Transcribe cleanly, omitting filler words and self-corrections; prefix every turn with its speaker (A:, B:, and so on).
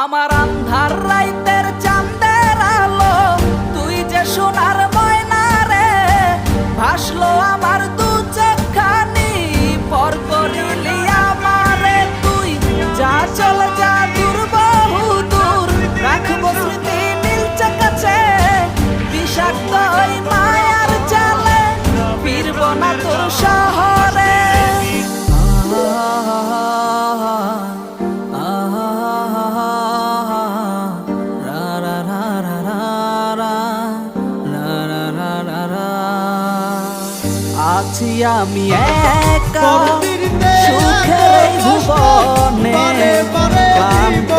A: আমার আন্ধার রাইতের চাঁদের আলো, তুই যে সোনার ময়না রে, ভাসলো আমার দু চোখখানি, পর করিলি আমারে তুই। যা চল যা দূর বহু দূর, রাখবো স্মৃতি নীলচে কাছে, বিষাক্ত ওই মায়ার জালে ফিরব না তোর শহরে। আছি আমি একা সুখের ভুবনে, ক্লান্ত